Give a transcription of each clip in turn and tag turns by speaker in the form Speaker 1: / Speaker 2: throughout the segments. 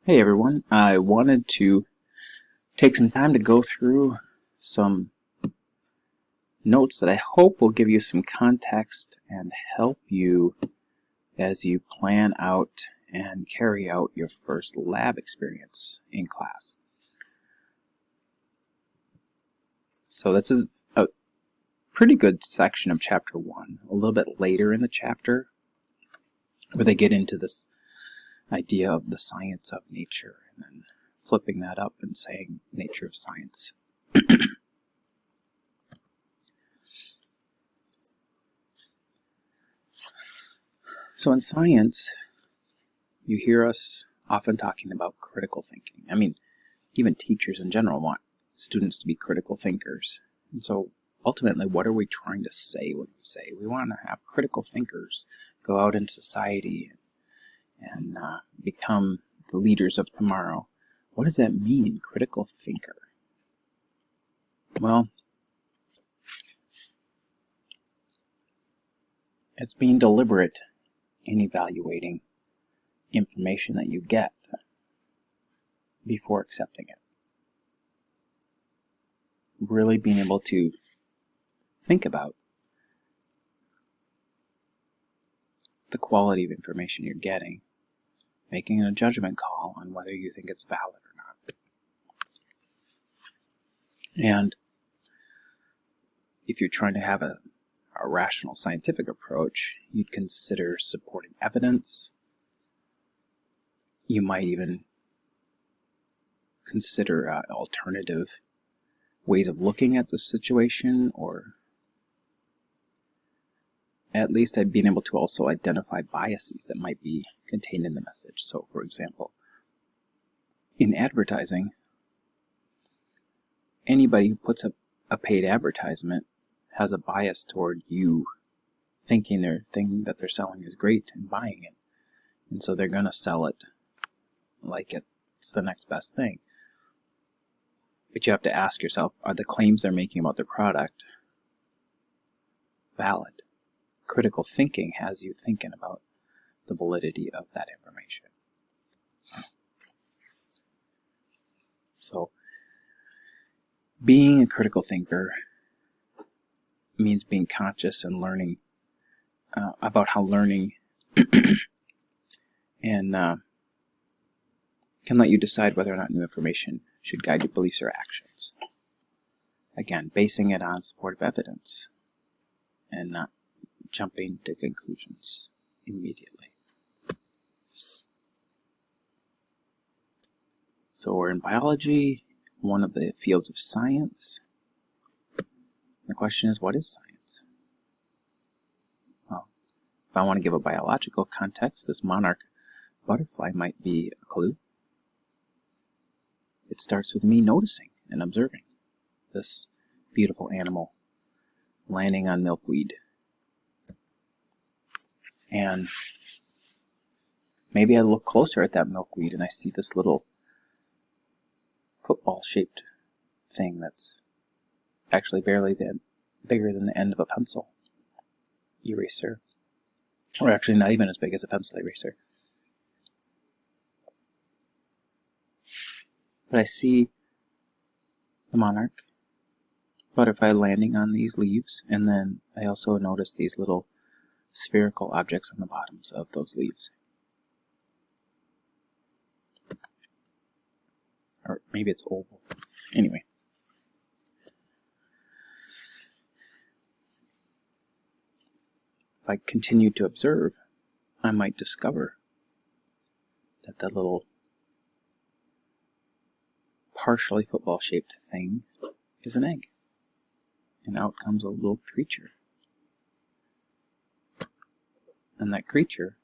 Speaker 1: Hey everyone, I wanted to take some time to go through some notes that I hope will give you some context and help you as you plan out and carry out your first lab experience in class. So this is a pretty good section of chapter 1, a little bit later in the chapter, where they get into this idea of the science of nature and then flipping that up and saying nature of science. So in science, you hear us often talking about critical thinking. I mean, even teachers in general want students to be critical thinkers. And so ultimately, what are we trying to say when we say we want to have critical thinkers go out in society and become the leaders of tomorrow? What does that mean, critical thinker? Well, it's being deliberate in evaluating information that you get before accepting it. Really being able to think about the quality of information you're getting, making a judgment call on whether you think it's valid or not. And if you're trying to have a rational scientific approach, you'd consider supporting evidence. You might even consider alternative ways of looking at the situation, or at least I've been able to also identify biases that might be contained in the message. So, for example, in advertising, anybody who puts up a paid advertisement has a bias toward you thinking their thing that they're selling is great and buying it. And so they're going to sell it like it's the next best thing. But you have to ask yourself, are the claims they're making about their product valid? Critical thinking has you thinking about the validity of that information. So, being a critical thinker means being conscious and learning about how learning and can let you decide whether or not new information should guide your beliefs or actions. Again, basing it on supportive evidence and not jumping to conclusions immediately. So we're in biology, one of the fields of science. The question is, what is science? Well, if I want to give a biological context, this monarch butterfly might be a clue. It starts with me noticing and observing this beautiful animal landing on milkweed. And maybe I look closer at that milkweed and I see this little football-shaped thing that's actually barely bigger than the end of a pencil eraser. Or actually not even as big as a pencil eraser. But I see the monarch butterfly landing on these leaves, and then I also notice these little spherical objects on the bottoms of those leaves. Or maybe it's oval. Anyway. If I continue to observe, I might discover that that little partially football-shaped thing is an egg. And out comes a little creature. And that creature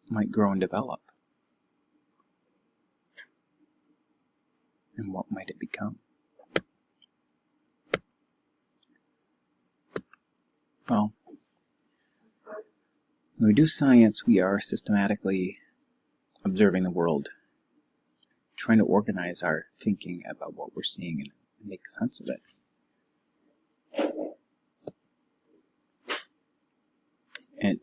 Speaker 1: might grow and develop. And what might it become? Well, when we do science, we are systematically observing the world, trying to organize our thinking about what we're seeing and make sense of it. And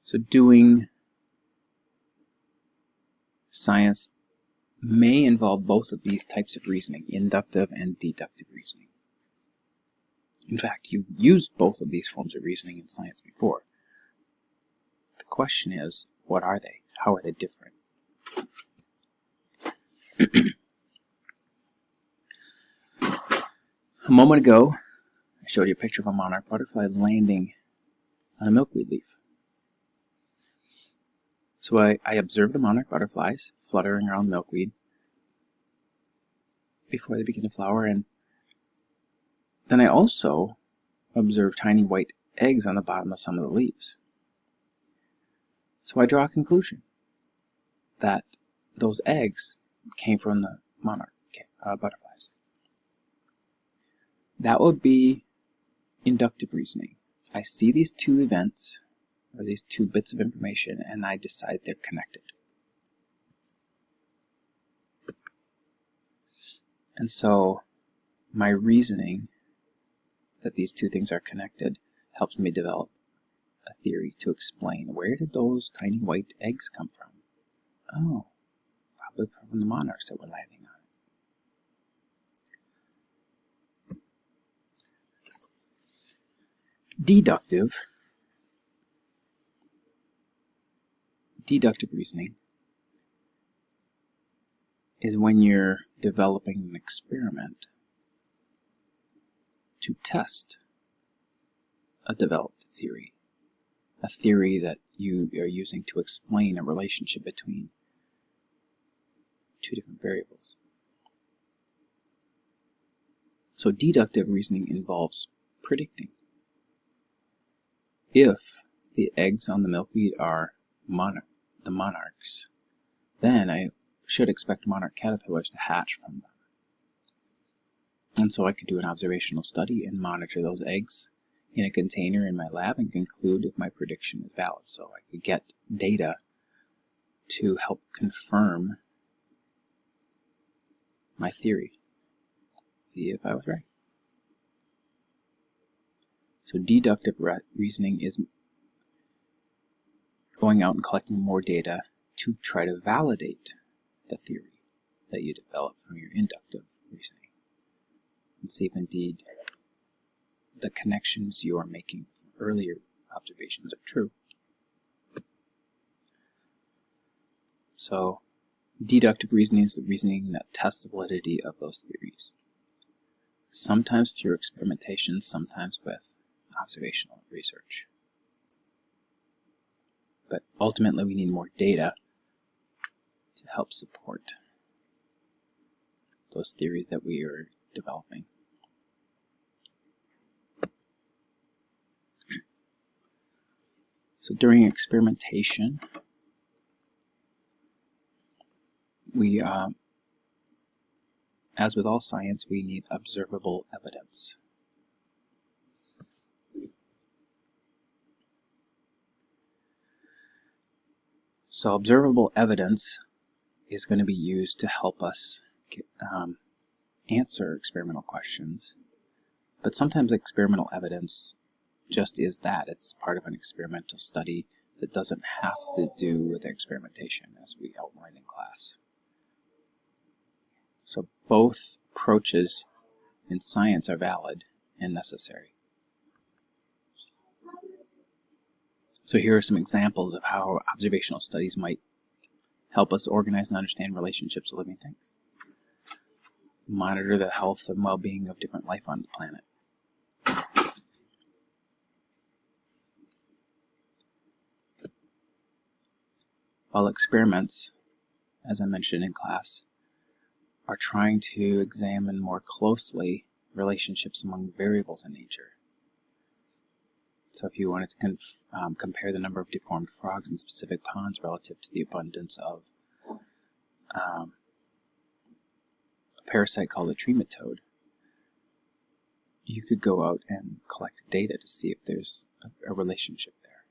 Speaker 1: so doing science may involve both of these types of reasoning, inductive and deductive reasoning. In fact, you've used both of these forms of reasoning in science before. The question is, what are they? How are they different? A moment ago, I showed you a picture of a monarch butterfly landing on a milkweed leaf. So I observe the monarch butterflies fluttering around milkweed before they begin to flower, and then I also observe tiny white eggs on the bottom of some of the leaves. So I draw a conclusion that those eggs came from the monarch butterflies. That would be inductive reasoning. I see these two events, or these two bits of information, and I decide they're connected. And so my reasoning that these two things are connected helps me develop a theory to explain, where did those tiny white eggs come from? Oh, probably from the monarchs that were landing on it. Deductive reasoning is when you're developing an experiment to test a developed theory, a theory that you are using to explain a relationship between two different variables. So deductive reasoning involves predicting. If the eggs on the milkweed are the monarchs, then I should expect monarch caterpillars to hatch from them. And so I could do an observational study and monitor those eggs in a container in my lab and conclude if my prediction is valid. So I could get data to help confirm my theory. See if I was right. So deductive reasoning is going out and collecting more data to try to validate the theory that you develop from your inductive reasoning and see if indeed the connections you are making from earlier observations are true. So deductive reasoning is the reasoning that tests the validity of those theories. Sometimes through experimentation, sometimes with observational research. But ultimately we need more data to help support those theories that we are developing. So during experimentation, we, as with all science, we need observable evidence. So observable evidence is going to be used to help us answer experimental questions. But sometimes experimental evidence just is that. It's part of an experimental study that doesn't have to do with experimentation, as we outlined in class. So both approaches in science are valid and necessary. So here are some examples of how observational studies might help us organize and understand relationships of living things. Monitor the health and well-being of different life on the planet. While experiments, as I mentioned in class, are trying to examine more closely relationships among variables in nature. So if you wanted to compare the number of deformed frogs in specific ponds relative to the abundance of a parasite called a trematode, you could go out and collect data to see if there's a relationship there.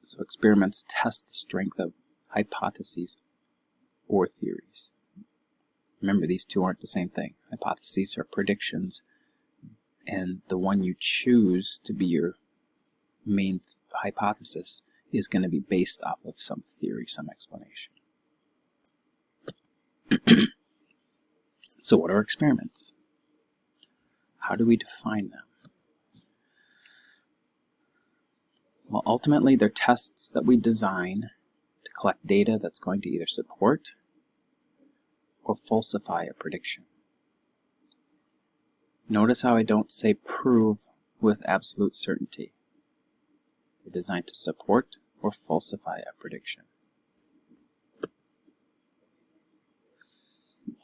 Speaker 1: So experiments test the strength of hypotheses or theories. Remember, these two aren't the same thing. Hypotheses are predictions, and the one you choose to be your main hypothesis is going to be based off of some theory, some explanation. So what are experiments? How do we define them? Well, ultimately, they're tests that we design to collect data that's going to either support or falsify a prediction. Notice how I don't say prove with absolute certainty. They're designed to support or falsify a prediction.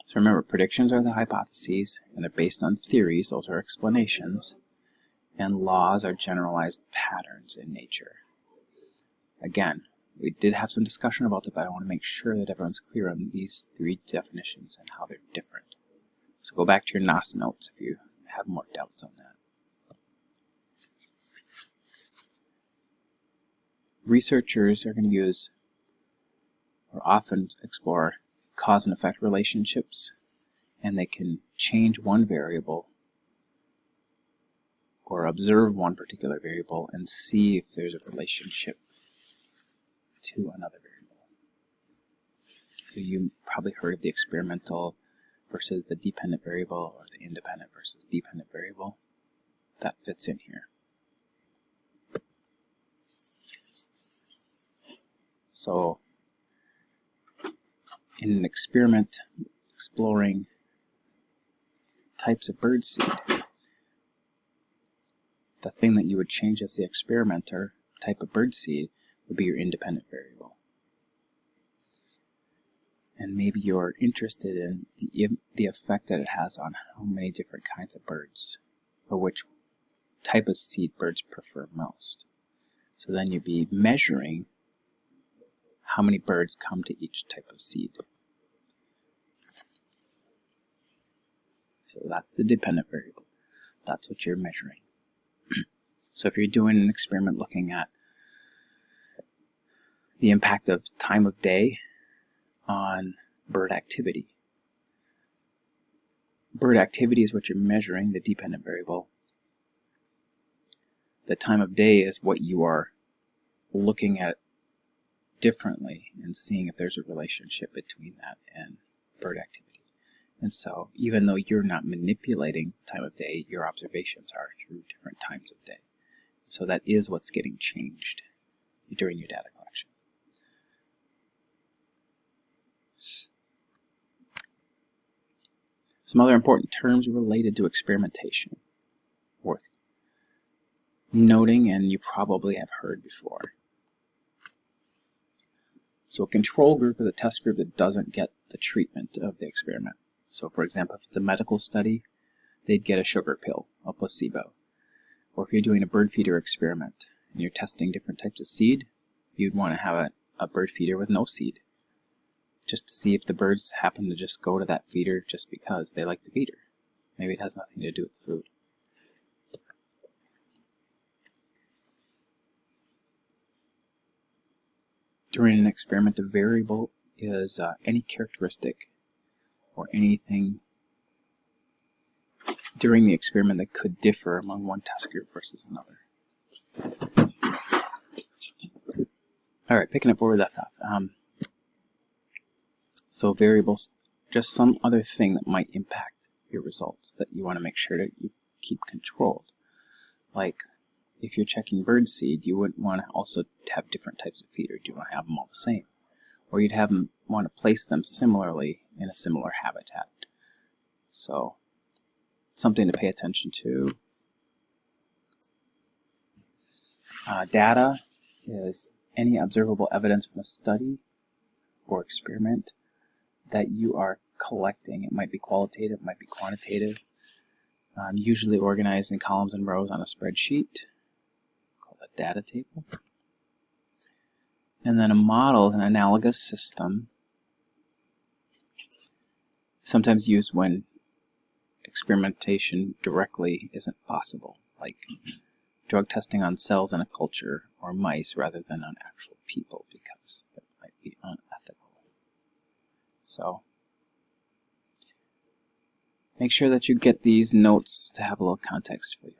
Speaker 1: So remember, predictions are the hypotheses, and they're based on theories, those are explanations, and laws are generalized patterns in nature. Again, we did have some discussion about that, but I want to make sure that everyone's clear on these three definitions and how they're different. So go back to your NOS notes if you have more doubts on that. Researchers are going to use or often explore cause and effect relationships, and they can change one variable or observe one particular variable and see if there's a relationship to another variable. So you probably heard of the experimental versus the dependent variable, or the independent versus dependent variable. That fits in here. So in an experiment exploring types of birdseed, the thing that you would change as the experimenter type of birdseed would be your independent variable. And maybe you're interested in the effect that it has on how many different kinds of birds, or which type of seed birds prefer most. So then you'd be measuring how many birds come to each type of seed. So that's the dependent variable. That's what you're measuring. So if you're doing an experiment looking at the impact of time of day on bird activity. Bird activity is what you're measuring, the dependent variable. The time of day is what you are looking at differently and seeing if there's a relationship between that and bird activity. And so even though you're not manipulating time of day, your observations are through different times of day. So that is what's getting changed during your data collection. Some other important terms related to experimentation worth noting, and you probably have heard before. So a control group is a test group that doesn't get the treatment of the experiment. So for example, if it's a medical study, they'd get a sugar pill, a placebo. Or if you're doing a bird feeder experiment and you're testing different types of seed, you'd want to have a bird feeder with no seed, just to see if the birds happen to just go to that feeder just because they like the feeder. Maybe it has nothing to do with the food. During an experiment, a variable is any characteristic or anything during the experiment that could differ among one test group versus another. All right, picking up where we left off. So variables, just some other thing that might impact your results that you want to make sure that you keep controlled. Like if you're checking bird seed, you wouldn't want to also have different types of feeder. You want to have them all the same. Or you'd have them want to place them similarly in a similar habitat. So something to pay attention to. Data is any observable evidence from a study or experiment that you are collecting. It might be qualitative, it might be quantitative. Usually organized in columns and rows on a spreadsheet called a data table. And then a model is an analogous system, sometimes used when experimentation directly isn't possible, like drug testing on cells in a culture or mice rather than on actual people, because that might be unethical. So make sure that you get these notes to have a little context for you.